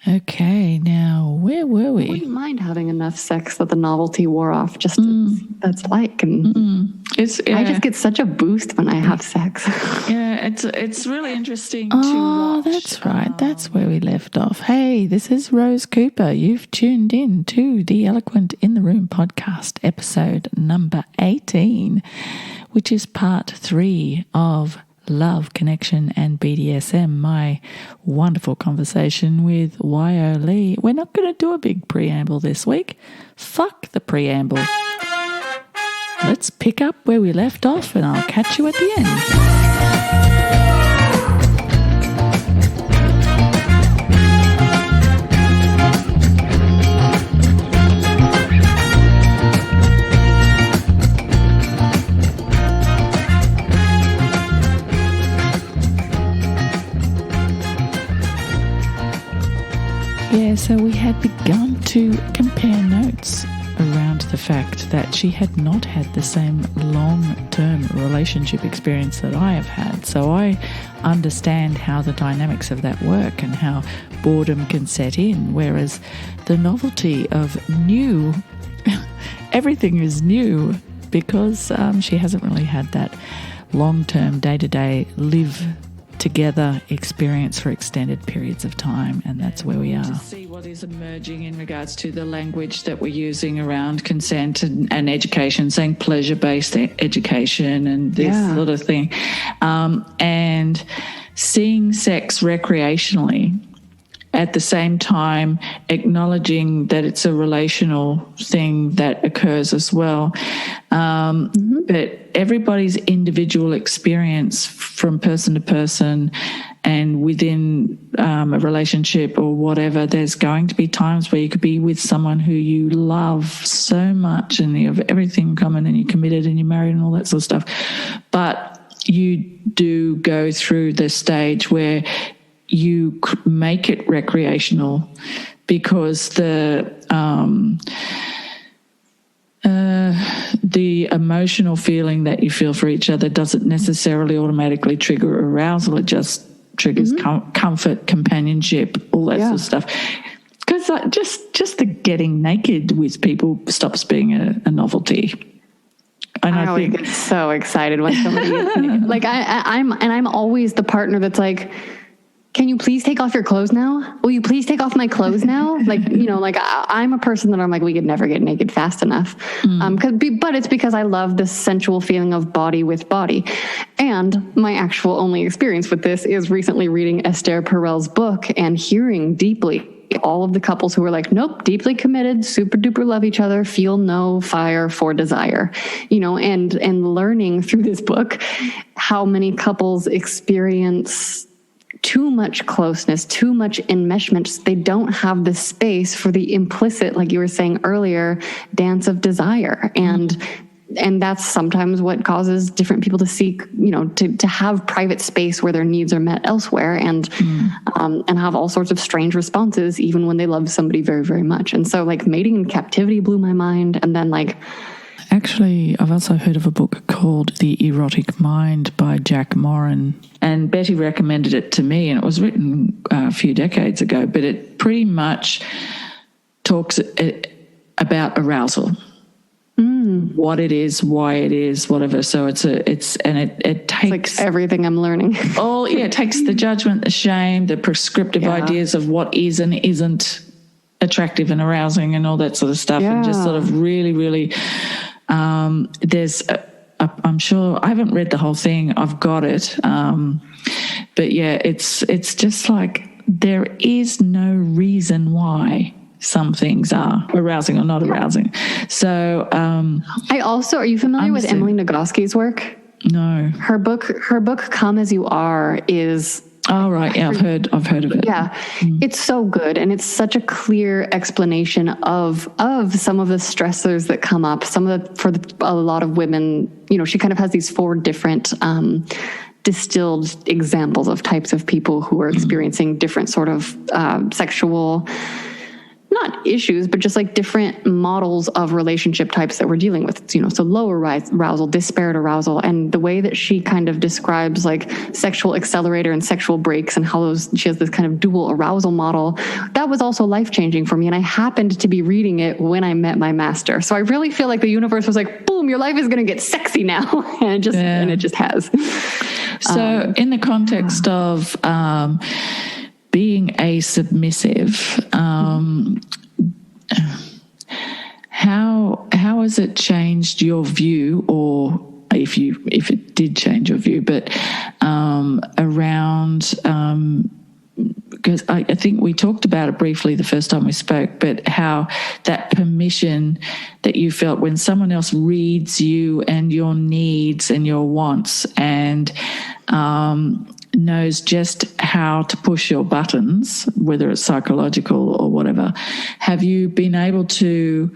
Okay, now where were we? I wouldn't mind having enough sex that the novelty wore off, just to see what that's like. And I just get such a boost when I have sex. Yeah, it's really interesting to watch. Oh, that's right. That's where we left off. Hey, this is Rose Cooper. You've tuned in to the Eloquent in the Room podcast, episode number 18, which is part 3 of Love, Connection and BDSM, my wonderful conversation with Wyoh Lee. We're not going to do a big preamble this week. Fuck the preamble. Let's pick up where we left off and I'll catch you at the end. Yeah, so we had begun to compare notes around the fact that she had not had the same long-term relationship experience that I have had. So I understand how the dynamics of that work and how boredom can set in, whereas the novelty of new, everything is new because she hasn't really had that long-term, day-to-day live together experience for extended periods of time, and that's where we are. To see what is emerging in regards to the language that we're using around consent and education, saying pleasure-based education and this sort of thing, and seeing sex recreationally at the same time acknowledging that it's a relational thing that occurs as well. But everybody's individual experience from person to person and within a relationship or whatever, there's going to be times where you could be with someone who you love so much and you have everything in common and you're committed and you're married and all that sort of stuff. But you do go through the stage where you make it recreational because the emotional feeling that you feel for each other doesn't necessarily automatically trigger arousal. It just triggers comfort, companionship, all that sort of stuff. Because just the getting naked with people stops being a novelty. And I think get so excited when somebody gets naked. Like I'm always the partner that's like, can you please take off your clothes now? Will you please take off my clothes now? I'm a person that I'm like, we could never get naked fast enough. But it's because I love the sensual feeling of body with body. And my actual only experience with this is recently reading Esther Perel's book and hearing deeply all of the couples who are like, nope, deeply committed, super duper love each other, feel no fire for desire, and learning through this book how many couples experience too much closeness, too much enmeshment. They don't have the space for the implicit, like you were saying earlier, dance of desire. And that's sometimes what causes different people to seek, to have private space where their needs are met elsewhere and have all sorts of strange responses, even when they love somebody very, very much. And so like Mating in Captivity blew my mind. And then actually, I've also heard of a book called The Erotic Mind by Jack Morin. And Betty recommended it to me, and it was written a few decades ago, but it pretty much talks about arousal, what it is, why it is, whatever. So it takes like everything I'm learning. It takes the judgment, the shame, the prescriptive ideas of what is and isn't attractive and arousing and all that sort of stuff, and just sort of really, really. I'm sure I haven't read the whole thing. I've got it. But yeah, it's just like there is no reason why some things are arousing or not arousing. So are you familiar with Emily Nagoski's work? No. Her book Come As You Are is... Oh, right. Yeah, I've heard of it. Yeah. It's so good. And it's such a clear explanation of some of the stressors that come up. For a lot of women, she kind of has these 4 different distilled examples of types of people who are experiencing different sort of sexual, not issues, but just like different models of relationship types that we're dealing with, so lower arousal, disparate arousal, and the way that she kind of describes like sexual accelerator and sexual brakes and how she has this kind of dual arousal model, that was also life-changing for me. And I happened to be reading it when I met my master. So I really feel like the universe was like, boom, your life is going to get sexy now. And it just has. So in the context of being a submissive, how has it changed your view, or if it did change your view, but around, because I think we talked about it briefly the first time we spoke, but how that permission that you felt when someone else reads you and your needs and your wants and knows just how to push your buttons, whether it's psychological or whatever, have you been able to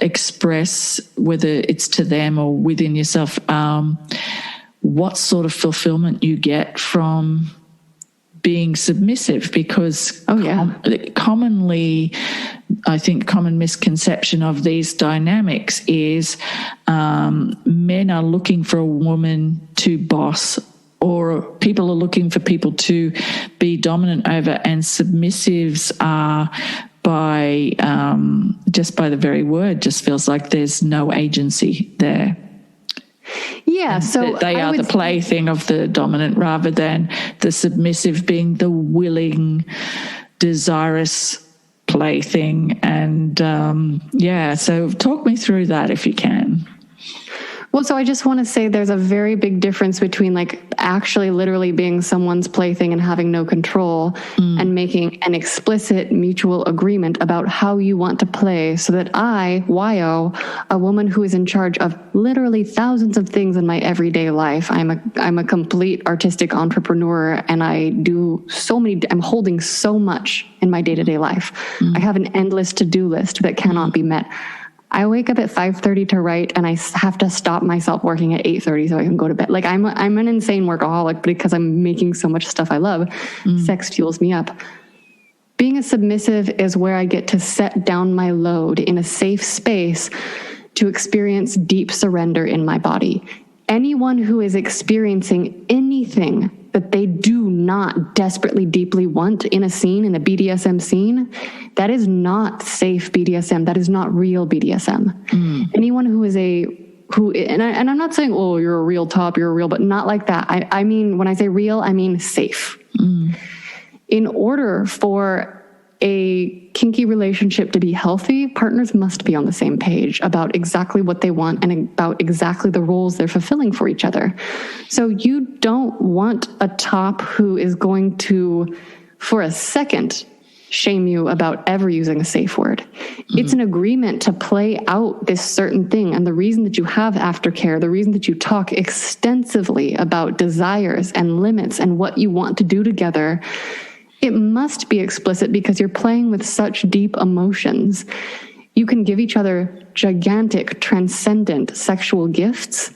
express, whether it's to them or within yourself, what sort of fulfillment you get from being submissive? Because commonly, I think common misconception of these dynamics is men are looking for a woman to boss, or people are looking for people to be dominant over, and submissives are just by the very word, just feels like there's no agency there. Yeah, so they are the plaything of the dominant rather than the submissive being the willing, desirous plaything. And so talk me through that if you can. Well, so I just want to say there's a very big difference between like actually literally being someone's plaything and having no control and making an explicit mutual agreement about how you want to play, so that I, Wyoh, a woman who is in charge of literally thousands of things in my everyday life, I'm a complete artistic entrepreneur, and I'm holding so much in my day-to-day life. I have an endless to-do list that cannot be met. I wake up at 5:30 to write, and I have to stop myself working at 8:30 so I can go to bed. Like I'm an insane workaholic because I'm making so much stuff I love. Sex fuels me up. Being a submissive is where I get to set down my load in a safe space to experience deep surrender in my body. Anyone who is experiencing anything that they do not desperately, deeply want in a scene, in a BDSM scene, that is not safe BDSM. That is not real BDSM. Anyone and I'm not saying, oh, you're a real top, you're a real, but not like that. I mean, when I say real, I mean safe. In order for a kinky relationship to be healthy, partners must be on the same page about exactly what they want and about exactly the roles they're fulfilling for each other. So you don't want a top who is going to, for a second, shame you about ever using a safe word. It's an agreement to play out this certain thing. And the reason that you have aftercare, the reason that you talk extensively about desires and limits and what you want to do together, it must be explicit because you're playing with such deep emotions. You can give each other gigantic, transcendent sexual gifts,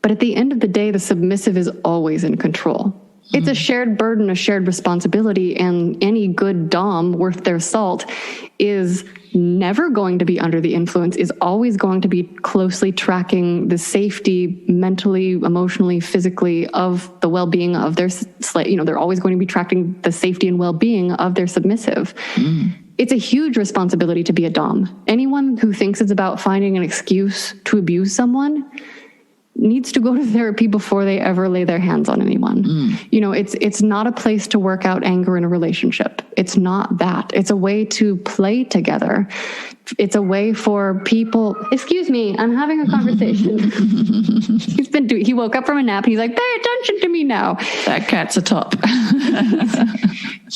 but at the end of the day, the submissive is always in control. It's a shared burden, a shared responsibility, and any good dom worth their salt is never going to be under the influence, is always going to be closely tracking the safety mentally, emotionally, physically of the well-being of their slave. They're always going to be tracking the safety and well-being of their submissive. It's a huge responsibility to be a dom. Anyone who thinks it's about finding an excuse to abuse someone needs to go to therapy before they ever lay their hands on anyone. It's not a place to work out anger in a relationship. It's not that. It's a way to play together. It's a way for people, excuse me, I'm having a conversation. He woke up from a nap and he's like, pay attention to me now. That cat's a top.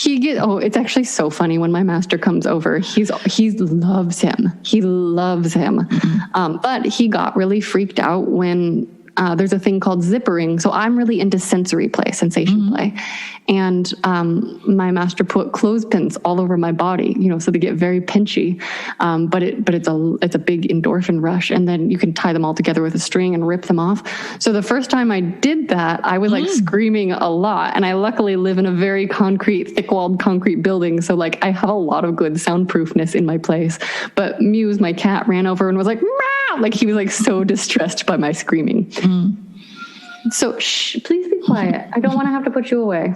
It's actually so funny when my master comes over. He loves him. He loves him. But he got really freaked out when there's a thing called zippering. So I'm really into sensory play, sensation play. And my master put clothespins all over my body, so they get very pinchy. But it's a big endorphin rush. And then you can tie them all together with a string and rip them off. So the first time I did that, I was like screaming a lot. And I luckily live in a very thick-walled concrete building. So like I have a lot of good soundproofness in my place. But Muse, my cat, ran over and was like, meow! Like he was like so distressed by my screaming. So shh, please be quiet. I don't want to have to put you away.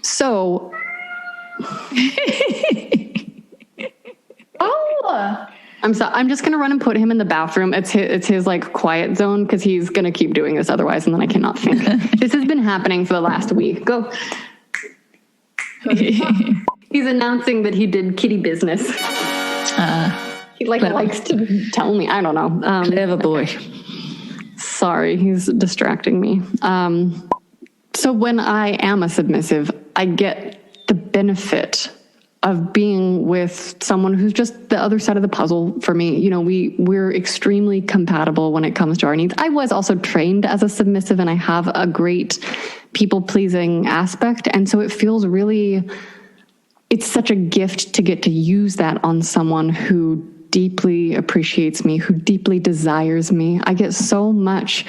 So I'm sorry. I'm just gonna run and put him in the bathroom. It's his like quiet zone because he's gonna keep doing this otherwise, and then I cannot think. This has been happening for the last week. Go. He's announcing that he did kitty business. He likes to tell me. I don't know. Clever boy. Sorry, he's distracting me. So when I am a submissive, I get the benefit of being with someone who's just the other side of the puzzle for me. We're extremely compatible when it comes to our needs. I was also trained as a submissive, and I have a great people-pleasing aspect. And so it feels it's such a gift to get to use that on someone who deeply appreciates me, who deeply desires me. I get so much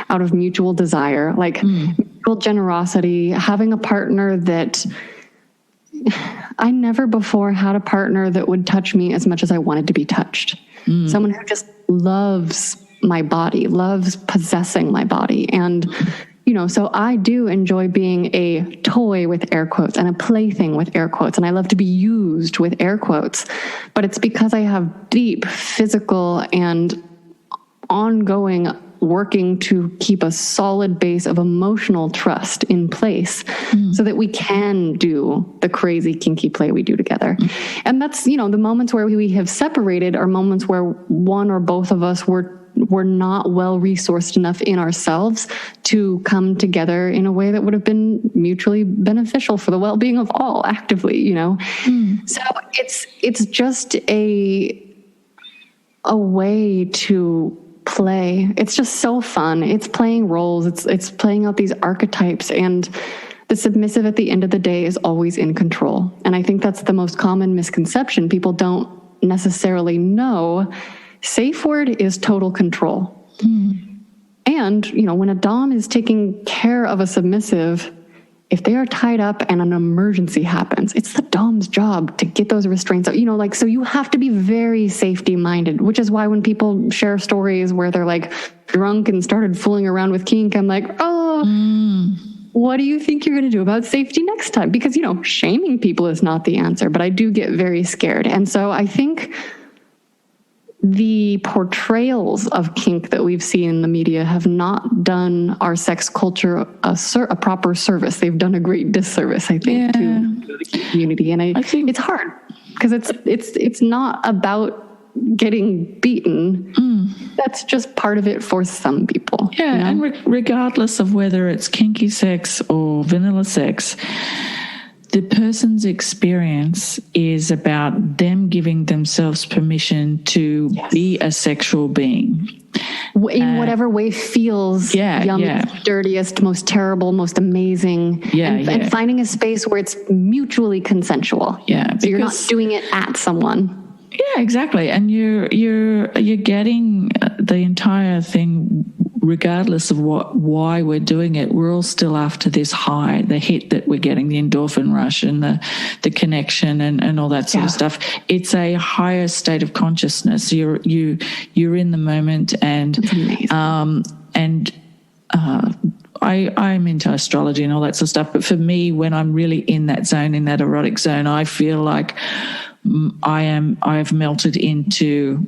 out of mutual desire, like mutual generosity, having a partner that I never before had a partner that would touch me as much as I wanted to be touched. Someone who just loves my body, loves possessing my body. And so I do enjoy being a toy with air quotes and a plaything with air quotes. And I love to be used with air quotes. But it's because I have deep physical and ongoing working to keep a solid base of emotional trust in place so that we can do the crazy kinky play we do together. And that's, the moments where we have separated are moments where one or both of us were not well resourced enough in ourselves to come together in a way that would have been mutually beneficial for the well-being of all actively, So it's just a way to play. It's just so fun. It's playing roles. It's playing out these archetypes, and the submissive at the end of the day is always in control. And I think that's the most common misconception. People don't necessarily know. Safe word is total control. And, when a dom is taking care of a submissive, if they are tied up and an emergency happens, it's the dom's job to get those restraints out. So you have to be very safety minded, which is why when people share stories where they're like drunk and started fooling around with kink, I'm like, what do you think you're going to do about safety next time? Because, shaming people is not the answer, but I do get very scared. And so I think the portrayals of kink that we've seen in the media have not done our sex culture a proper service. They've done a great disservice, I think, to the kink community. And I think it's hard because it's not about getting beaten. That's just part of it for some people. Yeah, and regardless of whether it's kinky sex or vanilla sex, the person's experience is about them giving themselves permission to be a sexual being. In whatever way feels yummiest, dirtiest, most terrible, most amazing. And finding a space where it's mutually consensual. Yeah. So you're not doing it at someone. Yeah, exactly. And you're getting the entire thing regardless of why we're doing it. We're all still after this high, the hit that we're getting, the endorphin rush and the connection and all that sort of stuff. It's a higher state of consciousness. You're in the moment, and I'm into astrology and all that sort of stuff. But for me, when I'm really in that zone, in that erotic zone, I feel like I've melted into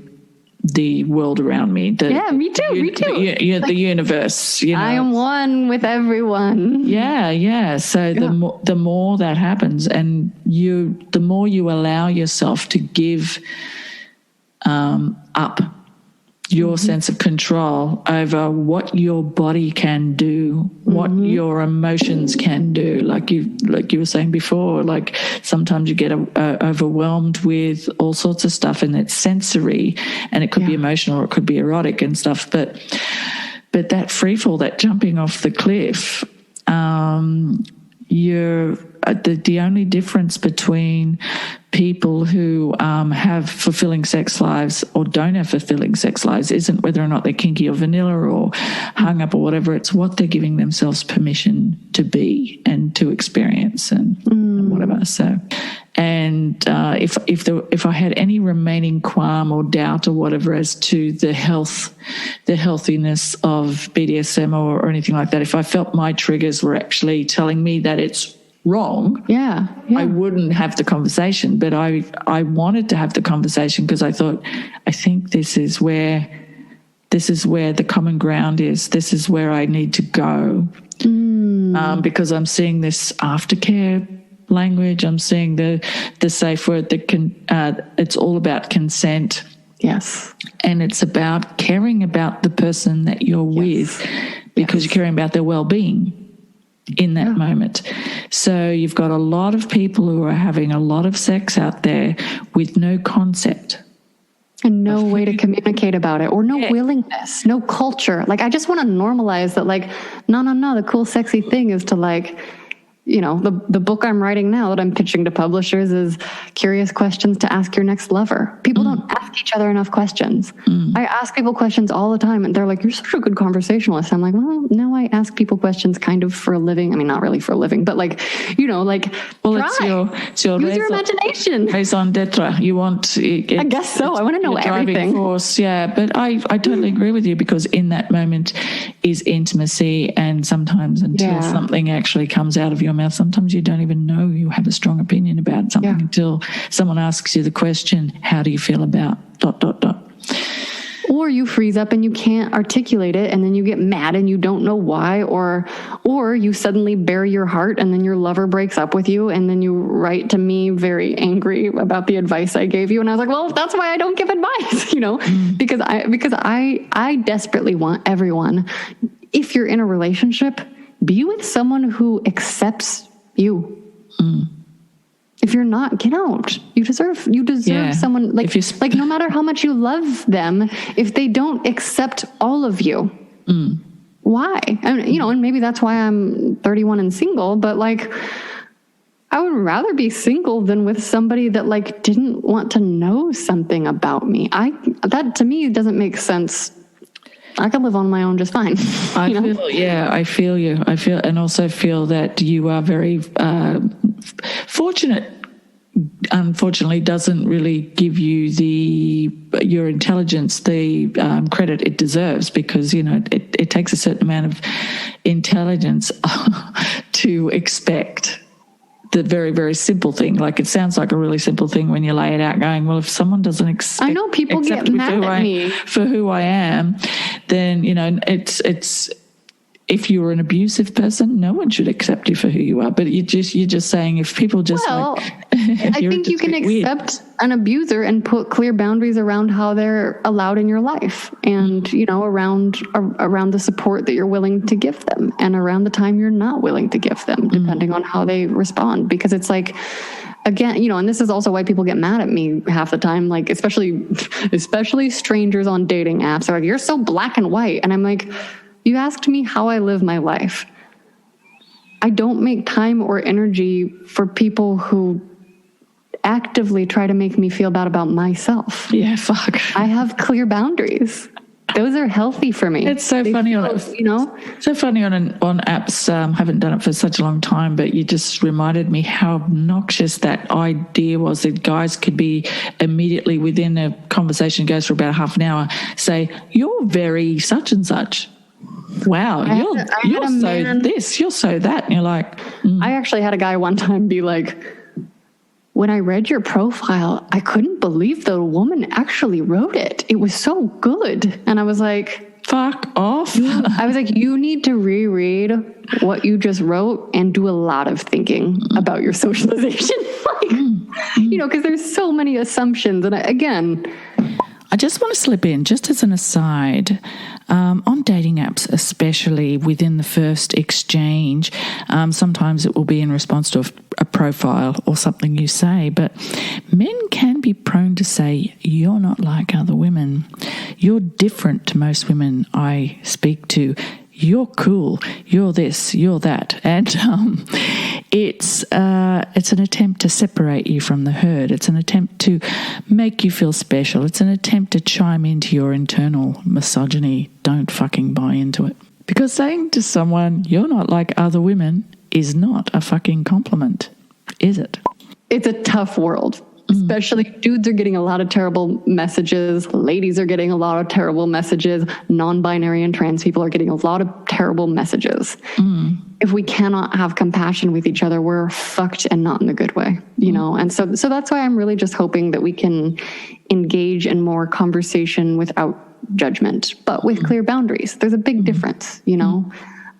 the world around me. Me too. The universe. I am one with everyone. Yeah. So the more that happens, and the more you allow yourself to give up your sense of control over what your body can do, what your emotions can do. Like you were saying before, like sometimes you get overwhelmed with all sorts of stuff, and it's sensory, and it could be emotional or it could be erotic and stuff. But that free fall, that jumping off the cliff, you're the only difference between people who have fulfilling sex lives or don't have fulfilling sex lives isn't whether or not they're kinky or vanilla or hung up or whatever. It's what they're giving themselves permission to be and to experience and whatever. So, and if I had any remaining qualm or doubt or whatever as to the healthiness of BDSM or anything like that, if I felt my triggers were actually telling me that it's wrong, I wouldn't have the conversation. But I wanted to have the conversation because I thought, I think this is where the common ground is. This is where I need to go, because I'm seeing this aftercare language. I'm seeing the safe word that it's all about consent. Yes, and it's about caring about the person that you're with, because you're caring about their well-being in that moment. So you've got a lot of people who are having a lot of sex out there with no concept. And no way to communicate about it, or no willingness, no culture. Like, I just want to normalize that, like, no. The cool, sexy thing is to, like, you know, the book I'm writing now that I'm pitching to publishers is Curious Questions to Ask Your Next Lover. People don't ask each other enough questions. I ask people questions all the time, and they're like, you're such a good conversationalist. I'm like, well, no, I ask people questions kind of for a living. I mean, not really for a living, but like, you know, like, well, try. It's your use your imagination. Raison d'etre. You want I guess so. I want to know everything. Force, yeah, but I totally agree with you, because in that moment is intimacy, and sometimes until something actually comes out of your mouth, sometimes you don't even know you have a strong opinion about something until someone asks you the question, how do you feel about ... Or you freeze up and you can't articulate it, and then you get mad and you don't know why, or you suddenly bare your heart and then your lover breaks up with you, and then you write to me very angry about the advice I gave you, and I was like, well, that's why I don't give advice, you know, because I desperately want everyone, if you're in a relationship, be with someone who accepts you. If you're not, get out. You deserve someone like no matter how much you love them, if they don't accept all of you, why? And, you know, and maybe that's why I'm 31 and single, but like, I would rather be single than with somebody that like didn't want to know something about me. That to me doesn't make sense. I can live on my own just fine. I feel you. I feel, and also feel that you are very fortunate. Unfortunately, doesn't really give you your intelligence the credit it deserves, because, you know, it takes a certain amount of intelligence to expect the very, very simple thing. Like, it sounds like a really simple thing when you lay it out, going, well, if someone doesn't accept, I know people get mad at me for who I am, then, you know, it's if you're an abusive person, no one should accept you for who you are. But you're just saying, if people just I think you can accept an abuser and put clear boundaries around how they're allowed in your life, and, you know, around the support that you're willing to give them, and around the time you're not willing to give them, depending on how they respond. Because it's like, again, you know, and this is also why people get mad at me half the time, like, especially strangers on dating apps are like, you're so black and white. And I'm like, you asked me how I live my life. I don't make time or energy for people who actively try to make me feel bad about myself. Yeah, fuck. I have clear boundaries. Those are healthy for me. It's so funny on apps. Haven't done it for such a long time, but you just reminded me how obnoxious that idea was, that guys could be immediately within a conversation goes for about half an hour, say, you're very such and such. Wow, you're so this, you're so that. And you're like, I actually had a guy one time be like, when I read your profile, I couldn't believe the woman actually wrote it. It was so good. And I was like, fuck off. I was like, you need to reread what you just wrote and do a lot of thinking about your socialization. Like, you know, because there's so many assumptions. And again, I just want to slip in, just as an aside, on dating apps, especially within the first exchange, sometimes it will be in response to a profile or something you say, but men can be prone to say, you're not like other women. You're different to most women I speak to. You're cool. You're this. You're that. And it's an attempt to separate you from the herd. It's an attempt to make you feel special. It's an attempt to chime into your internal misogyny. Don't fucking buy into it. Because saying to someone, you're not like other women, is not a fucking compliment, is it? It's a tough world. Especially dudes are getting a lot of terrible messages. Ladies are getting a lot of terrible messages. Non-binary and trans people are getting a lot of terrible messages. If we cannot have compassion with each other, we're fucked, and not in a good way, you know? And so that's why I'm really just hoping that we can engage in more conversation without judgment, but with clear boundaries. There's a big difference, you know?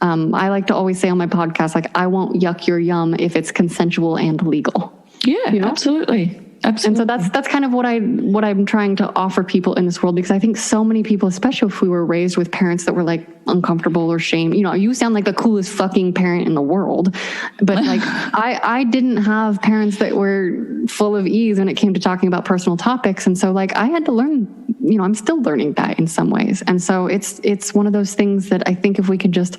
I like to always say on my podcast, like, I won't yuck your yum if it's consensual and legal. Yeah, you know? Absolutely. Absolutely. And so that's kind of what I'm trying to offer people in this world, because I think so many people, especially if we were raised with parents that were like uncomfortable or shame, you know, you sound like the coolest fucking parent in the world, but like I didn't have parents that were full of ease when it came to talking about personal topics. And so like I had to learn, you know, I'm still learning that in some ways. And so it's one of those things that I think if we could just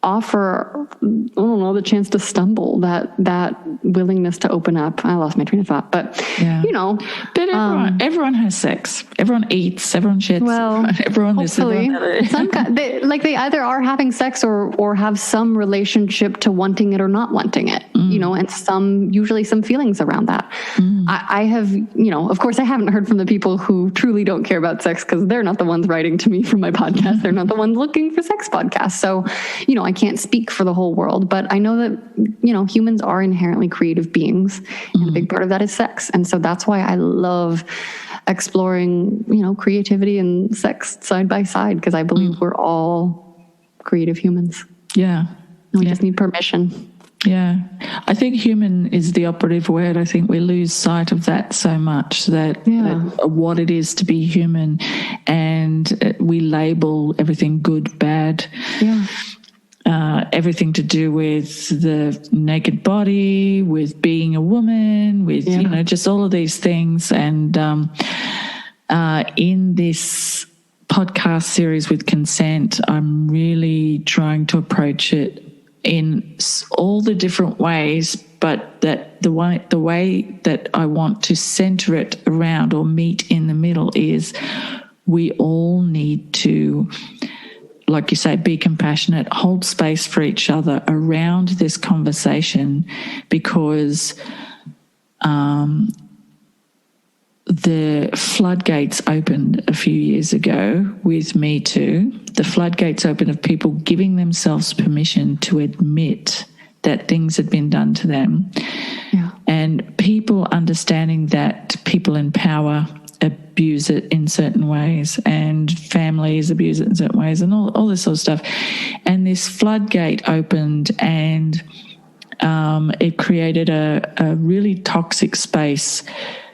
offer, I don't know, the chance to stumble, that willingness to open up. I lost my train of thought, but you know. But everyone has sex. Everyone eats. Everyone shits. Well, everyone hopefully. They either are having sex or have some relationship to wanting it or not wanting it, you know, and usually some feelings around that. I have, you know, of course I haven't heard from the people who truly don't care about sex, because they're not the ones writing to me from my podcast. They're not the ones looking for sex podcasts. So, you know, I can't speak for the whole world, but I know that, you know, humans are inherently creative beings, and a big part of that is sex. And so that's why I love exploring, you know, creativity and sex side by side, because I believe we're all creative humans. Yeah. We just need permission. Yeah. I think human is the operative word. I think we lose sight of that so much, that what it is to be human, and we label everything good, bad. Yeah. Everything to do with the naked body, with being a woman, with, you know, just all of these things. And in this podcast series with consent, I'm really trying to approach it in all the different ways, but that the way that I want to center it around or meet in the middle is we all need to, like you say, be compassionate, hold space for each other around this conversation, because the floodgates opened a few years ago with Me Too. The floodgates opened of people giving themselves permission to admit that things had been done to them. Yeah. And people understanding that people in power abuse it in certain ways, and families abuse it in certain ways, and all this sort of stuff. And this floodgate opened, and it created a really toxic space.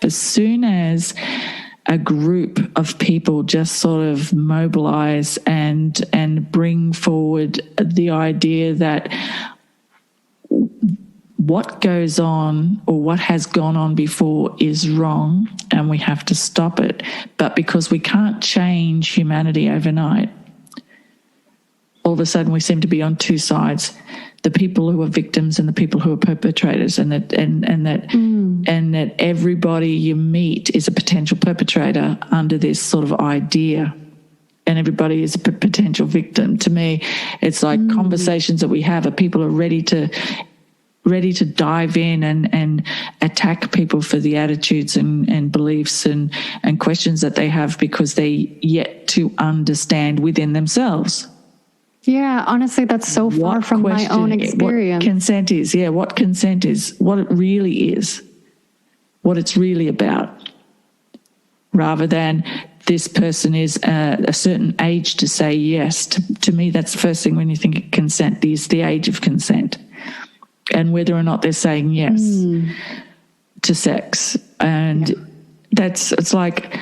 As soon as a group of people just sort of mobilize and bring forward the idea that what goes on or what has gone on before is wrong and we have to stop it, but because we can't change humanity overnight, all of a sudden we seem to be on two sides: the people who are victims and the people who are perpetrators, and that everybody you meet is a potential perpetrator under this sort of idea, and everybody is a potential victim. To me, it's like conversations that we have are people are ready to dive in and attack people for the attitudes and beliefs and questions that they have, because they yet to understand within themselves. Yeah, honestly, that's so far from my own experience. What consent is, what consent is, what it really is, what it's really about, rather than this person is a certain age to say yes. To me, that's the first thing when you think of consent, is the age of consent, and whether or not they're saying yes to sex. And it's like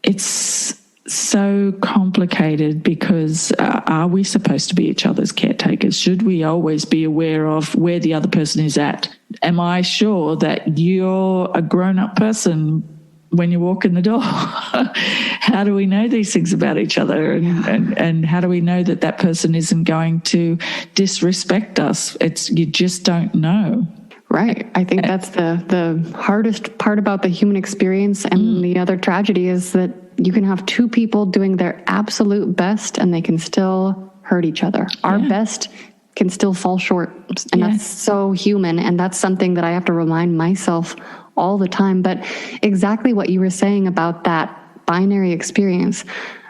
it's so complicated because are we supposed to be each other's caretakers? Should we always be aware of where the other person is at? Am I sure that you're a grown-up person when you walk in the door? How do we know these things about each other? And how do we know that that person isn't going to disrespect us? You just don't know. Right. I think that's the hardest part about the human experience. And the other tragedy is that you can have two people doing their absolute best and they can still hurt each other. Our best can still fall short. And that's so human. And that's something that I have to remind myself all the time. But exactly what you were saying about that binary experience,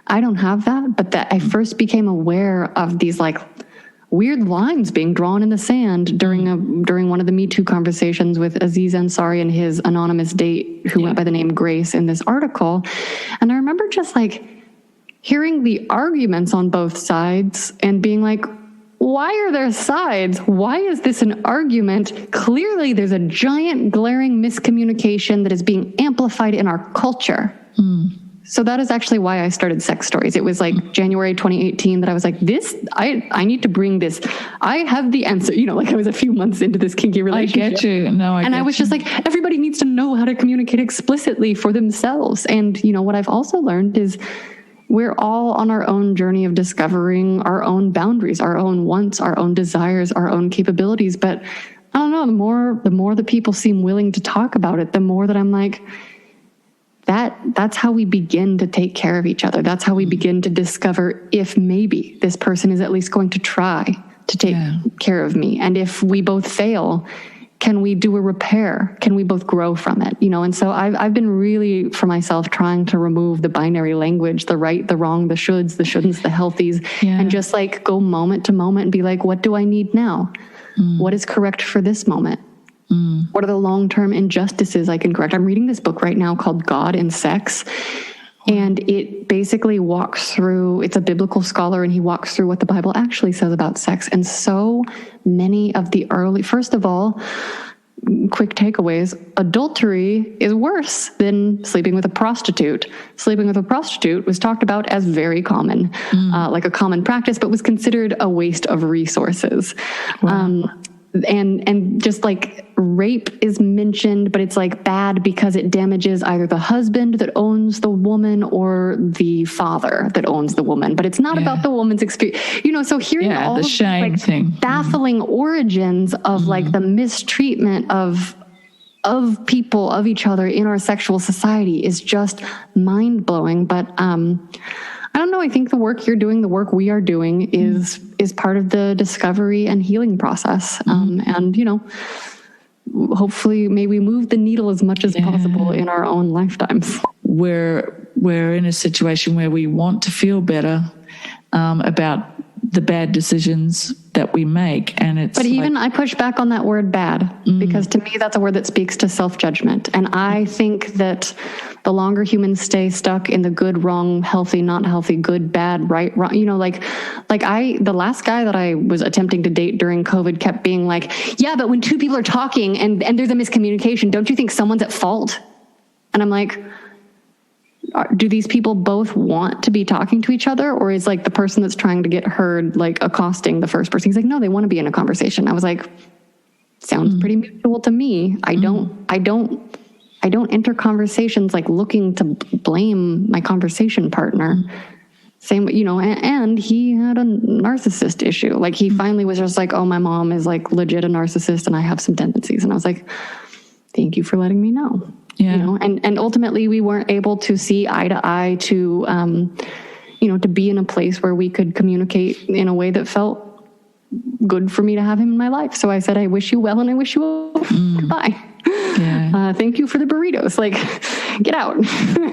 I don't have that. But that I first became aware of these like weird lines being drawn in the sand during one of the Me Too conversations with Aziz Ansari and his anonymous date who went by the name Grace in this article. And I remember just like hearing the arguments on both sides and being like, why are there sides? Why is this an argument? Clearly there's a giant glaring miscommunication that is being amplified in our culture. So that is actually why I started Sex Stories. It was like January 2018 that I was like, I need to bring this. I have the answer. You know, like I was a few months into this kinky relationship. I get you. No, I was just like, everybody needs to know how to communicate explicitly for themselves. And, you know, what I've also learned is we're all on our own journey of discovering our own boundaries, our own wants, our own desires, our own capabilities. But I don't know, the more the people seem willing to talk about it, the more that I'm like, that's how we begin to take care of each other. That's how we begin to discover if maybe this person is at least going to try to take care of me. And if we both fail, can we do a repair? Can we both grow from it? You know, and so I've been really, for myself, trying to remove the binary language, the right, the wrong, the shoulds, the shouldn'ts, the healthies, and just like go moment to moment and be like, what do I need now? What is correct for this moment? What are the long-term injustices I can correct? I'm reading this book right now called God and Sex. And it basically walks through, it's a biblical scholar, and he walks through what the Bible actually says about sex. And so many of the first of all, quick takeaways, adultery is worse than sleeping with a prostitute. Sleeping with a prostitute was talked about as very common, like a common practice, but was considered a waste of resources. Wow. And just like rape is mentioned, but it's like bad because it damages either the husband that owns the woman or the father that owns the woman. But it's not about the woman's experience, you know. So hearing all the of shame like thing, baffling origins of like the mistreatment of people, of each other in our sexual society is just mind blowing. But I don't know. I think the work you're doing, the work we are doing is part of the discovery and healing process. And, you know, hopefully may we move the needle as much as possible in our own lifetimes. We're in a situation where we want to feel better about the bad decisions that we make. And it's, but even I push back on that word bad, because to me, that's a word that speaks to self-judgment. And I think that the longer humans stay stuck in the good, wrong, healthy, not healthy, good, bad, right, wrong, you know, like the last guy that I was attempting to date during COVID kept being like, yeah, but when two people are talking and there's a miscommunication, don't you think someone's at fault? And I'm like, do these people both want to be talking to each other, or is like the person that's trying to get heard like accosting the first person? He's like, no, they want to be in a conversation. I was like, sounds pretty mutual to me. I don't enter conversations like looking to blame my conversation partner. Same, you know, and he had a narcissist issue. Like he finally was just like, oh, my mom is like legit a narcissist and I have some tendencies. And I was like, thank you for letting me know. Yeah. You know, and ultimately we weren't able to see eye to eye to, you know, to be in a place where we could communicate in a way that felt good for me to have him in my life. So I said, I wish you well and I wish you goodbye. Yeah. Thank you for the burritos. Like, get out.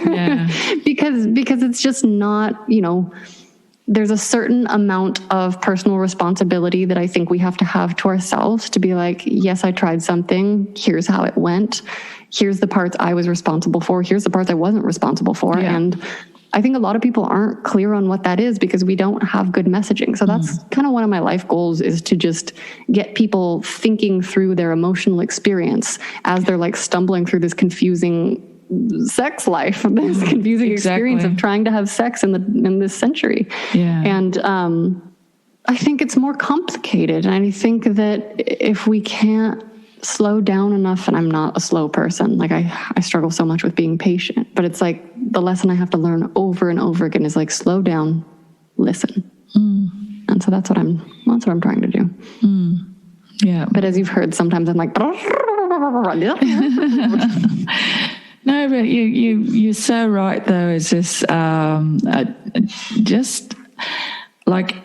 Yeah. because it's just not, you know, there's a certain amount of personal responsibility that I think we have to have to ourselves to be like, yes, I tried something. Here's how it went. Here's the parts I was responsible for. Here's the parts I wasn't responsible for. Yeah. And I think a lot of people aren't clear on what that is because we don't have good messaging. So that's kind of one of my life goals, is to just get people thinking through their emotional experience as they're like stumbling through this confusing sex life, this confusing experience of trying to have sex in this century. Yeah. And I think it's more complicated. And I think that if we can't slow down enough, and I'm not a slow person, like I struggle so much with being patient, but it's like the lesson I have to learn over and over again is like, slow down, listen. And so that's what I'm trying to do. Yeah. But as you've heard, sometimes I'm like, no, but you're so right though. It's just like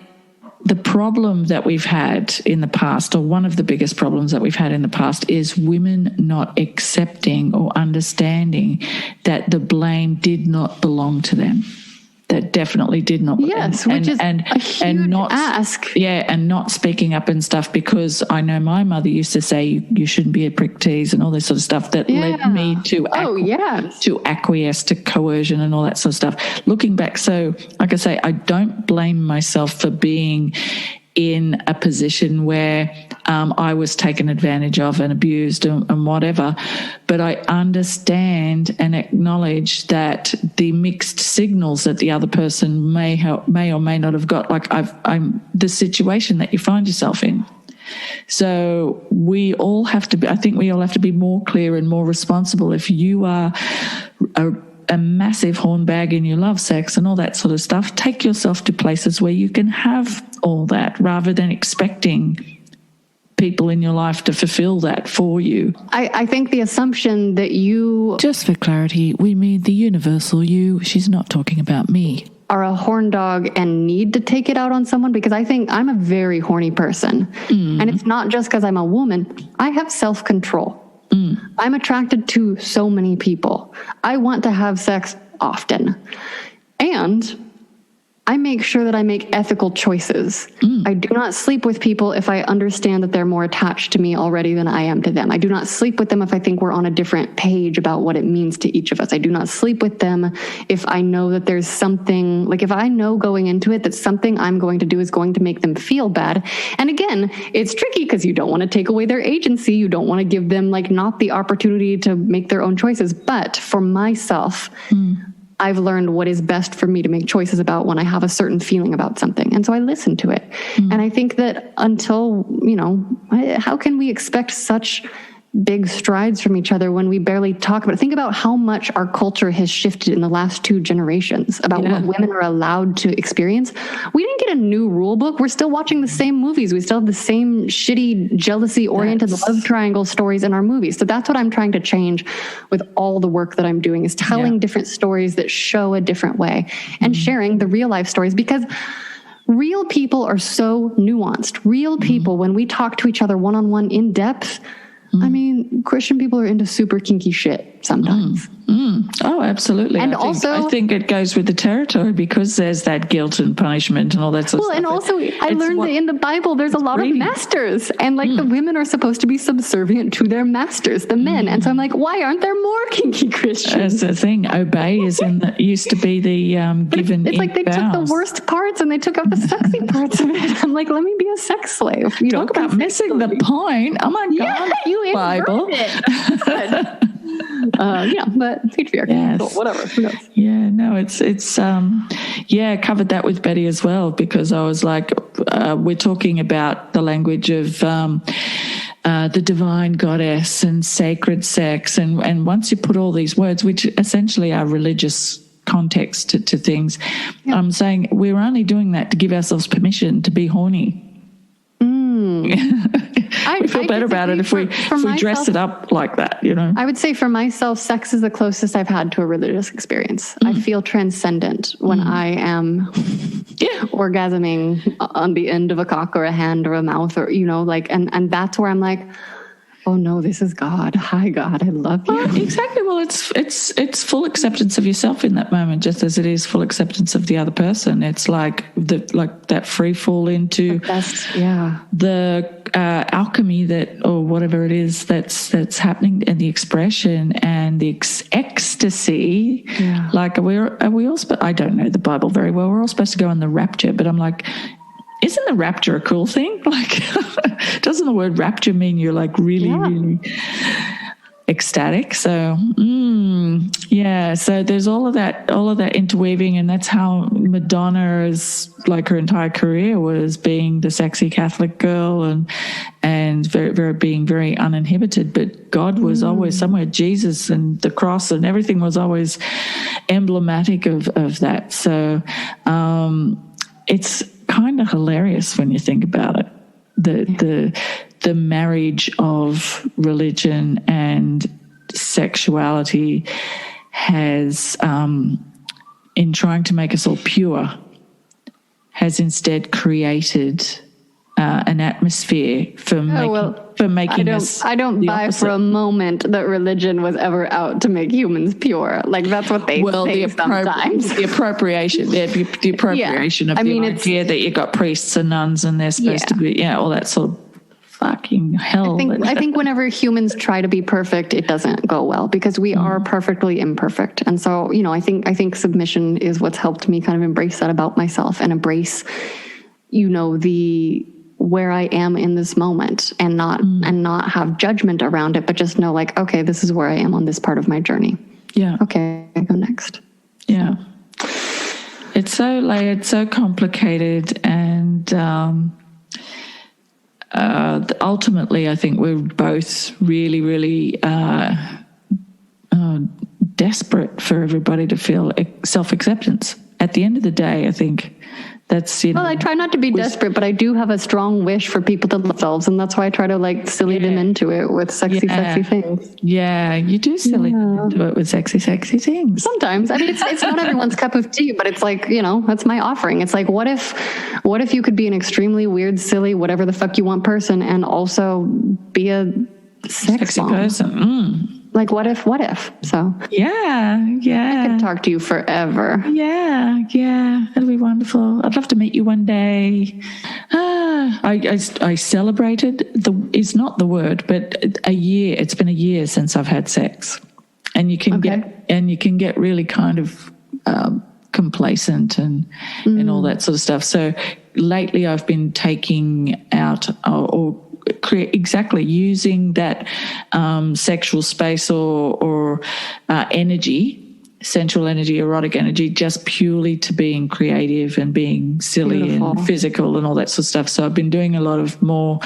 the problem that we've had in the past, or one of the biggest problems that we've had in the past, is women not accepting or understanding that the blame did not belong to them. That definitely did not. Yes, which is a huge ask. Yeah, and not speaking up and stuff, because I know my mother used to say you shouldn't be a prick tease and all this sort of stuff that led me to acquiesce to coercion and all that sort of stuff. Looking back, so like I say, I don't blame myself for being in a position where I was taken advantage of and abused and whatever, but I understand and acknowledge that the mixed signals that the other person may or may not have got, like I'm the situation that you find yourself in. So we all have to be, I think we all have to be more clear and more responsible. If you are a massive hornbag and you love sex and all that sort of stuff, take yourself to places where you can have all that, rather than expecting people in your life to fulfill that for you. I think the assumption that you... Just for clarity, we mean the universal you. She's not talking about me. Are a horn dog and need to take it out on someone, because I think I'm a very horny person. And it's not just because I'm a woman. I have self-control. I'm attracted to so many people. I want to have sex often. And I make sure that I make ethical choices. I do not sleep with people if I understand that they're more attached to me already than I am to them. I do not sleep with them if I think we're on a different page about what it means to each of us. I do not sleep with them if I know that there's something, like if I know going into it that something I'm going to do is going to make them feel bad. And again, it's tricky because you don't want to take away their agency. You don't want to give them like not the opportunity to make their own choices. But for myself, I've learned what is best for me to make choices about when I have a certain feeling about something. And so I listen to it. And I think that until, how can we expect such big strides from each other when we barely talk about it? Think about how much our culture has shifted in the last 2 generations about what women are allowed to experience. We didn't get a new rule book. We're still watching the same movies. We still have the same shitty, jealousy-oriented love triangle stories in our movies. So that's what I'm trying to change with all the work that I'm doing, is telling different stories that show a different way and sharing the real life stories, because real people are so nuanced. Real people, when we talk to each other one-on-one in depth, I mean, Christian people are into super kinky shit sometimes. Oh, absolutely. And I think it goes with the territory, because there's that guilt and punishment and all that sort of stuff. And also I learned that in the Bible, there's a lot of masters, and like the women are supposed to be subservient to their masters, the men. And so I'm like, why aren't there more kinky Christians? That's the thing. Obey used to be the given. It's like they took the worst parts and they took out the sexy parts of it. I'm like, let me be a sex slave. Talk about missing the point. Oh my God. You Bible. It. But patriarchy. Yes. So whatever. Who knows? Yeah, no, it's covered that with Betty as well, because I was like, we're talking about the language of the divine goddess and sacred sex, and once you put all these words, which essentially are religious context to things, I'm saying we're only doing that to give ourselves permission to be horny. We feel better about it if we dress it up like that, I would say for myself, sex is the closest I've had to a religious experience. I feel transcendent when I am orgasming on the end of a cock or a hand or a mouth, or, and that's where I'm like, oh no, this is God. Hi God, I love you. Exactly. Well, it's full acceptance of yourself in that moment, just as it is full acceptance of the other person. It's like that free fall into the alchemy or whatever it is that's happening, and the expression and the ecstasy. Yeah. Like are we all? I don't know the Bible very well. We're all supposed to go on the rapture, but I'm like, isn't the rapture a cool thing? Like, doesn't the word rapture mean you're like really, really ecstatic? So, Yeah, so there's all of that interweaving, and that's how Madonna's, like, her entire career was being the sexy Catholic girl and being very uninhibited. But God was always somewhere. Jesus and the cross and everything was always emblematic of that. So it's kind of hilarious when you think about it. The marriage of religion and sexuality has, in trying to make us all pure, has instead created an atmosphere for making us. I don't buy opposite. for a moment that religion was ever out to make humans pure. Like, that's what they say sometimes. The appropriation of the idea that you got priests and nuns and they're supposed to be, all that sort of fucking hell. I think whenever humans try to be perfect, it doesn't go well because we are perfectly imperfect. And so, I think submission is what's helped me kind of embrace that about myself and embrace, where I am in this moment and not have judgment around it, but just know, like, okay, this is where I am on this part of my journey. Yeah. Okay, I go next. Yeah. It's so layered, so complicated, and ultimately, I think we're both really, really desperate for everybody to feel self-acceptance. At the end of the day, I think that's, Well, I try not to be desperate, but I do have a strong wish for people to love themselves, and that's why I try to, like, silly them into it with sexy things. Yeah, you do silly them into it with sexy things. Sometimes. I mean, it's not everyone's cup of tea, but it's like, that's my offering. It's like, what if you could be an extremely weird, silly, whatever the fuck you want person and also be a sexy person? Like, what if? So I could talk to you forever. Yeah, that'll be wonderful. I'd love to meet you one day. I celebrated is not the word, but a year. It's been a year since I've had sex, and you can get really kind of complacent and all that sort of stuff. So lately, I've been taking out or using that sexual space or energy, sensual energy, erotic energy, just purely to being creative and being silly and physical and all that sort of stuff. So I've been doing a lot of more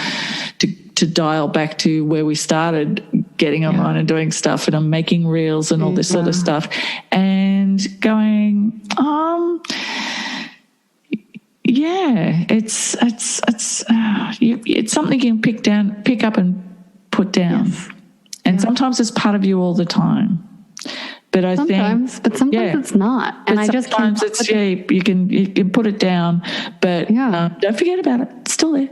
to dial back to where we started, getting online and doing stuff, and I'm making reels and all this sort of stuff, and going, it's something you can pick up and put down, and sometimes it's part of you all the time. But sometimes it's not, and I just sometimes it's you can put it down, but don't forget about it. It's still there.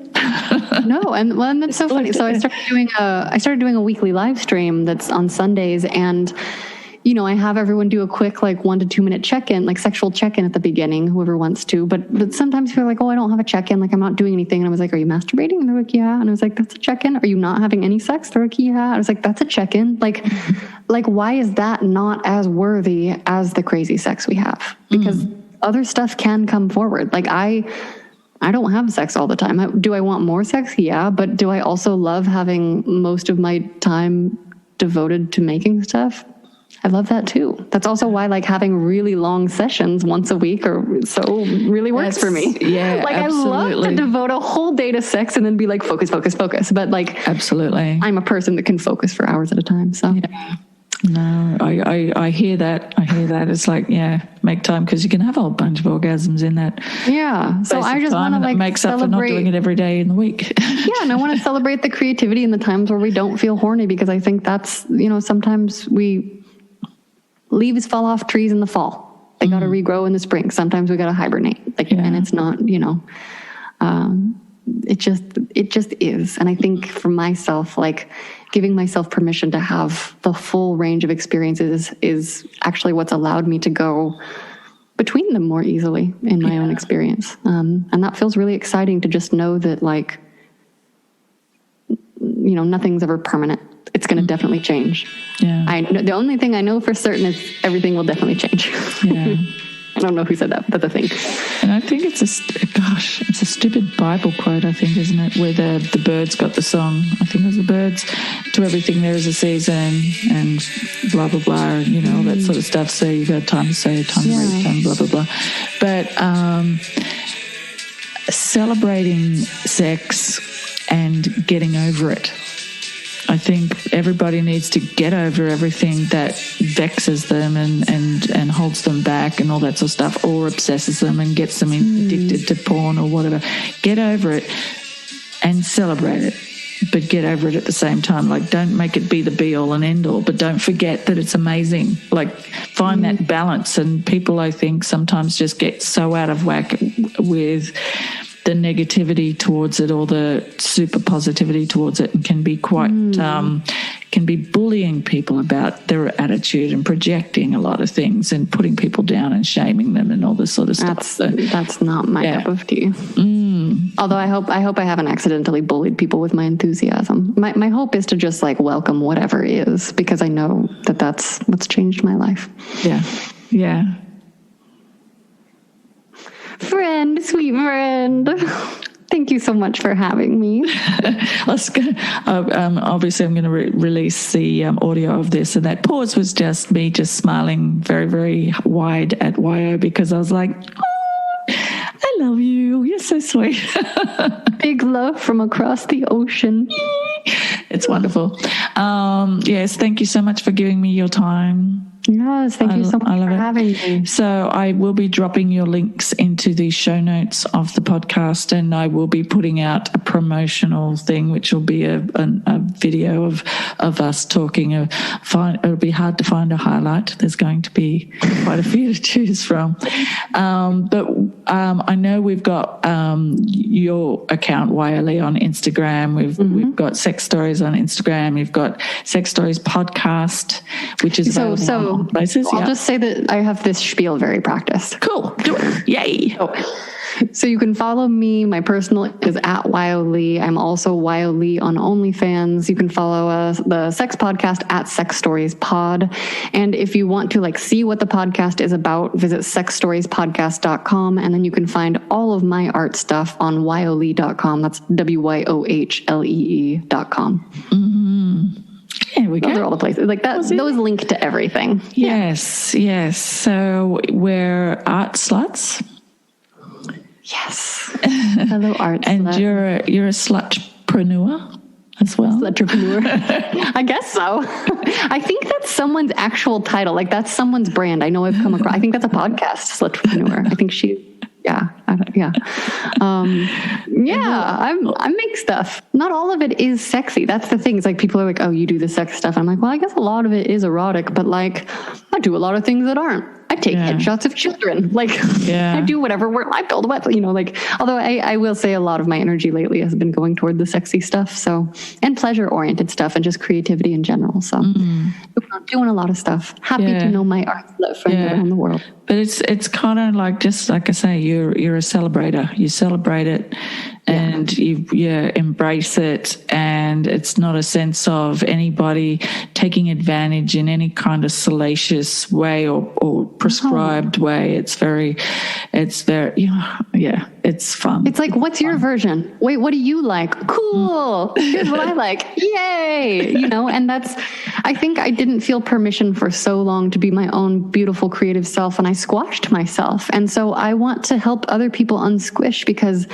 No, and that's so funny. So I started doing a weekly live stream that's on Sundays, and I have everyone do a quick, like, 1 to 2 minute check-in, like sexual check-in at the beginning, whoever wants to. But sometimes people are like, oh, I don't have a check-in. Like, I'm not doing anything. And I was like, are you masturbating? And they're like, yeah. And I was like, that's a check-in. Are you not having any sex? They're like, yeah. I was like, that's a check-in. Like, why is that not as worthy as the crazy sex we have? Because other stuff can come forward. Like, I don't have sex all the time. Do I want more sex? Yeah. But do I also love having most of my time devoted to making stuff? I love that too. That's also why, like, having really long sessions once a week really works for me. Yeah, like, absolutely. I love to devote a whole day to sex and then be like, focus. But, like, absolutely, I'm a person that can focus for hours at a time. So no, I hear that. It's like, make time, because you can have a whole bunch of orgasms in that. Yeah. So I just want to, like, makes up for not doing it every day in the week. And I want to celebrate the creativity in the times where we don't feel horny, because I think that's, sometimes leaves fall off trees in the fall. They got to regrow in the spring. Sometimes we got to hibernate. And it's not, it just is. And I think for myself, like, giving myself permission to have the full range of experiences is actually what's allowed me to go between them more easily in my own experience. And that feels really exciting, to just know that, like, nothing's ever permanent. It's going to definitely change. Yeah. The only thing I know for certain is everything will definitely change. Yeah. don't know who said that, but the thing. And I think it's a stupid Bible quote, I think, isn't it? Where the birds got the song. I think it was the birds. To everything there is a season, and blah blah blah, and you know all that sort of stuff. So you've got time to say, time to read, time blah blah blah. But celebrating sex and getting over it. I think everybody needs to get over everything that vexes them and holds them back and all that sort of stuff, or obsesses them and gets them addicted to porn or whatever. Get over it and celebrate it, but get over it at the same time. Like, don't make it be the be-all and end-all, but don't forget that it's amazing. Like, find that balance. And people, I think, sometimes just get so out of whack with the negativity towards it or the super positivity towards it, and can be quite can be bullying people about their attitude and projecting a lot of things and putting people down and shaming them and all this sort of stuff. That's not my cup of tea. Although I hope I haven't accidentally bullied people with my enthusiasm. My hope is to just like welcome whatever is, because I know that that's what's changed my life. Yeah. Friend, sweet friend. Thank you so much for having me. Obviously, I'm going to release the audio of this, and that pause was just me just smiling very, very wide at Wyoh, because I was like, oh, I love you. You're so sweet. Big love from across the ocean. It's wonderful. Yes, thank you so much for giving me your time. Yes, thank you so much for having me. So I will be dropping your links into the show notes of the podcast, and I will be putting out a promotional thing, which will be a video of us talking. It'll be hard to find a highlight. There's going to be quite a few to choose from. But I know we've got your account, Wyoh Lee, on Instagram. We've got Sex Stories on Instagram. You've got Sex Stories Podcast, which is available on places. I'll just say that I have this spiel very practiced. Cool. Do it. Yay. So you can follow me. My personal is at Wyoh Lee. I'm also Wyoh Lee on OnlyFans. You can follow the sex podcast at Sex Stories Pod. And if you want to like see what the podcast is about, visit sexstoriespodcast.com. And then you can find all of my art stuff on wyohlee.com. That's WYOHLEE.com. There we go. Those are all the places. Like that, those link to everything. Yes. So we're art sluts. Yes. Hello, art and slut. you're a slutpreneur as well. Slutpreneur. I guess so. I think that's someone's actual title. Like that's someone's brand. I know I've come across. I think that's a podcast. Slutpreneur. I think she. Yeah. I make stuff. Not all of it is sexy. That's the thing. It's like people are like, oh, you do the sex stuff. I'm like, well, I guess a lot of it is erotic, but like I do a lot of things that aren't. I take headshots of children. Like I do whatever I build what, like, although I will say a lot of my energy lately has been going toward the sexy stuff. So, and pleasure oriented stuff and just creativity in general. So doing a lot of stuff. Happy to know my art friends around the world. But it's kind of like, just like I say, you're a celebrator. You celebrate it and you embrace it. And it's not a sense of anybody taking advantage in any kind of salacious way or prescribed way. It's very, it's fun. It's like, what's your version? Wait, what do you like? Cool. Here's what I like. Yay. And I think I didn't feel permission for so long to be my own beautiful creative self, and I squashed myself. And so I want to help other people unsquish, because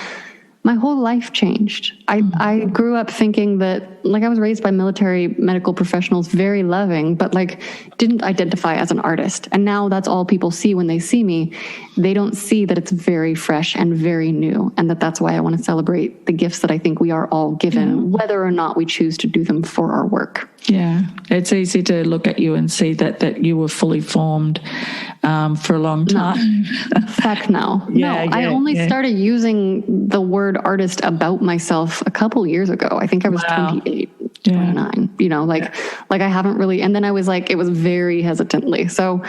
my whole life changed. I grew up thinking that, like, I was raised by military medical professionals, very loving, but like didn't identify as an artist. And now that's all people see when they see me. They don't see that it's very fresh and very new, and that's why I want to celebrate the gifts that I think we are all given, whether or not we choose to do them for our work. Yeah, it's easy to look at you and see that you were fully formed for a long time. No. Heck no. I only started using the word artist about myself a couple years ago. I think I was 28, 29, like I haven't really, and then I was like, it was very hesitantly. So,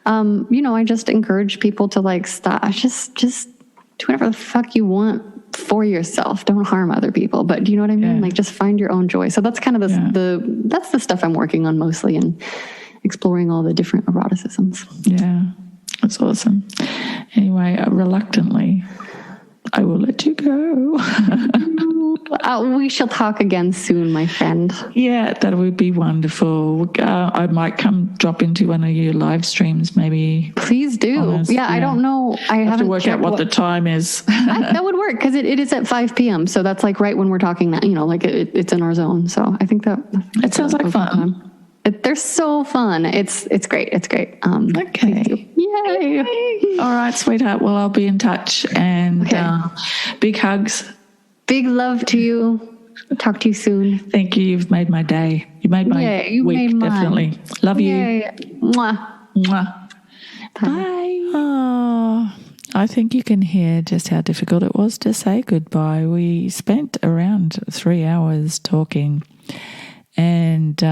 I just encourage people to like, stop, just do whatever the fuck you want for yourself. Don't harm other people. But do you know what I mean? Like, just find your own joy. So that's kind of that's the stuff I'm working on mostly, and exploring all the different eroticisms. Yeah. That's awesome. Anyway, reluctantly, I will let you go. We shall talk again soon, my friend. Yeah, that would be wonderful. I might come drop into one of your live streams, maybe. Please do. Yeah, I don't know. I have to work out what the time is. That would work because it is at 5 p.m. So that's like right when we're talking now, like it's in our zone. So I think that it sounds like fun. They're so fun. It's great. It's great. Okay. Yay. All right, sweetheart. Well, I'll be in touch, and big hugs. Big love to you. Talk to you soon. Thank you. You've made my day. You made my week, definitely. Love you. Mwah. Mwah. Bye. Oh, I think you can hear just how difficult it was to say goodbye. We spent around 3 hours talking, and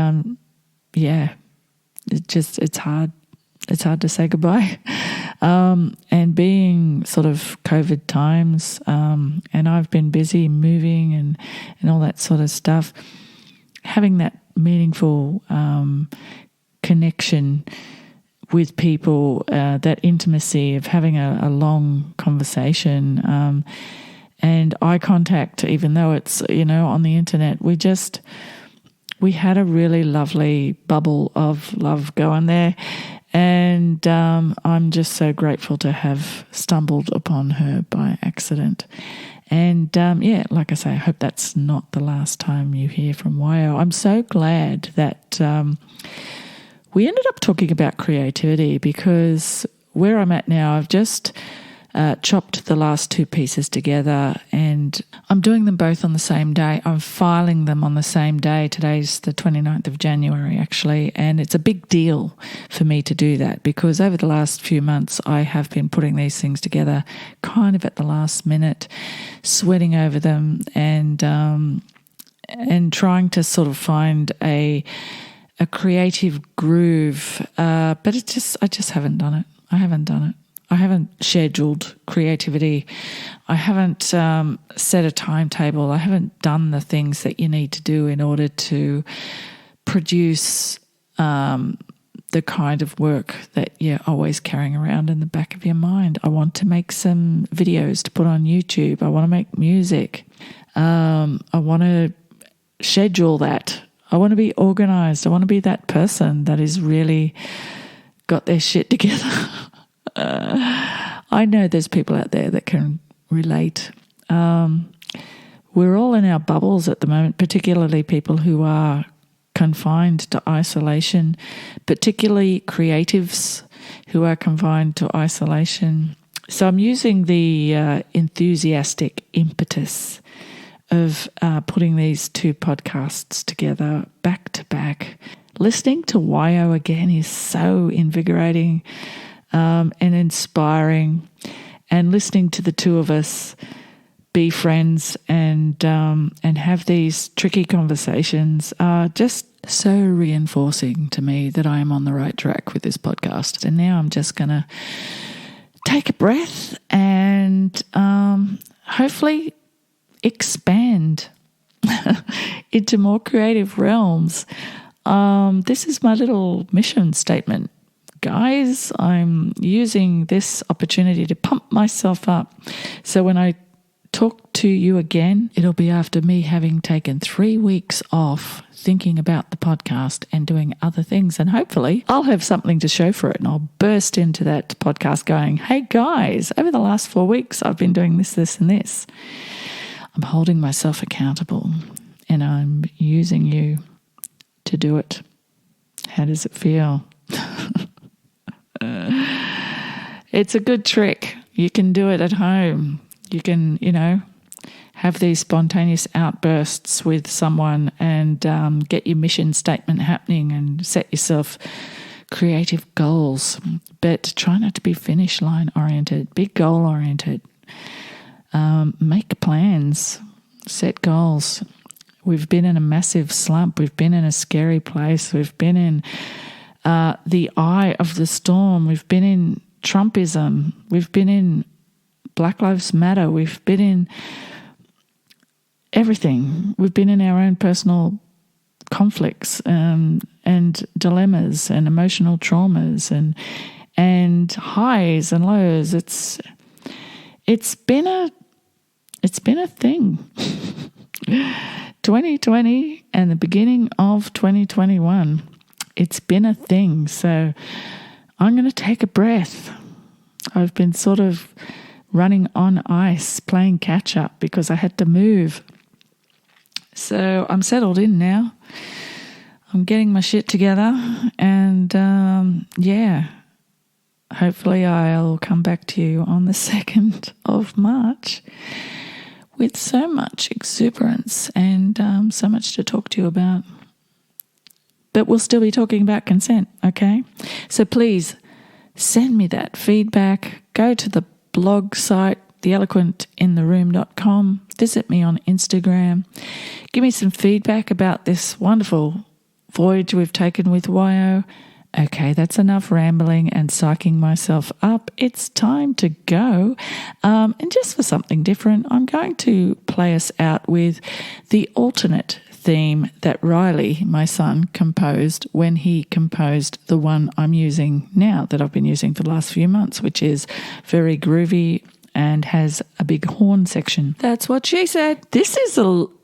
it's hard. It's hard to say goodbye. And being sort of COVID times, and I've been busy moving and all that sort of stuff, having that meaningful connection with people, that intimacy of having a long conversation and eye contact, even though it's, on the internet, we had a really lovely bubble of love going there. And I'm just so grateful to have stumbled upon her by accident. And like I say, I hope that's not the last time you hear from Wyoh. I'm so glad that we ended up talking about creativity, because where I'm at now, I've just chopped the last 2 pieces together, and I'm doing them both on the same day. I'm filing them on the same day. Today's the 29th of January, actually, and it's a big deal for me to do that, because over the last few months I have been putting these things together kind of at the last minute, sweating over them, and trying to sort of find a creative groove, but I just haven't done it. I haven't done it. I haven't scheduled creativity. I haven't set a timetable. I haven't done the things that you need to do in order to produce the kind of work that you're always carrying around in the back of your mind. I want to make some videos to put on YouTube. I want to make music. I want to schedule that. I want to be organized. I want to be that person that is really got their shit together. I know there's people out there that can relate. We're all in our bubbles at the moment, particularly people who are confined to isolation, particularly creatives who are confined to isolation. So I'm using the enthusiastic impetus of putting these 2 podcasts together back to back. Listening to Wyoh again is so invigorating and inspiring, and listening to the 2 of us be friends and have these tricky conversations are just so reinforcing to me that I am on the right track with this podcast. And now I'm just going to take a breath and hopefully expand into more creative realms. This is my little mission statement. Guys, I'm using this opportunity to pump myself up. So when I talk to you again, it'll be after me having taken 3 weeks off thinking about the podcast and doing other things. And hopefully I'll have something to show for it. And I'll burst into that podcast going, hey guys, over the last 4 weeks, I've been doing this, this, and this. I'm holding myself accountable, and I'm using you to do it. How does it feel? It's a good trick. You can do it at home. You can, have these spontaneous outbursts with someone and get your mission statement happening and set yourself creative goals. But try not to be finish line oriented, be goal oriented. Make plans, set goals. We've been in a massive slump. We've been in a scary place. We've been in the eye of the storm. We've been in Trumpism. We've been in Black Lives Matter. We've been in everything. We've been in our own personal conflicts and dilemmas and emotional traumas and highs and lows. It's been a thing. 2020 and the beginning of 2021. It's been a thing. So I'm going to take a breath. I've been sort of running on ice, playing catch up because I had to move. So I'm settled in now. I'm getting my shit together and hopefully I'll come back to you on the 2nd of March with so much exuberance and so much to talk to you about. But we'll still be talking about consent, okay? So please send me that feedback. Go to the blog site, theeloquentintheroom.com. Visit me on Instagram. Give me some feedback about this wonderful voyage we've taken with Wyoh. Okay, that's enough rambling and psyching myself up. It's time to go. And just for something different, I'm going to play us out with the alternate theme that Riley, my son, composed when he composed the one I'm using now that I've been using for the last few months, which is very groovy and has a big horn section. That's what she said. This is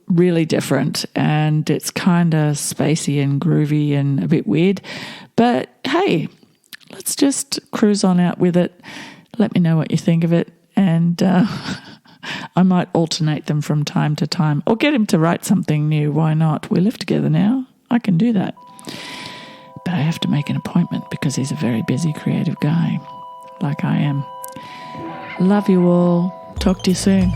really different and it's kind of spacey and groovy and a bit weird. But hey, let's just cruise on out with it. Let me know what you think of it. And I might alternate them from time to time or get him to write something new. Why not? We live together now. I can do that. But I have to make an appointment because he's a very busy creative guy like I am. Love you all. Talk to you soon.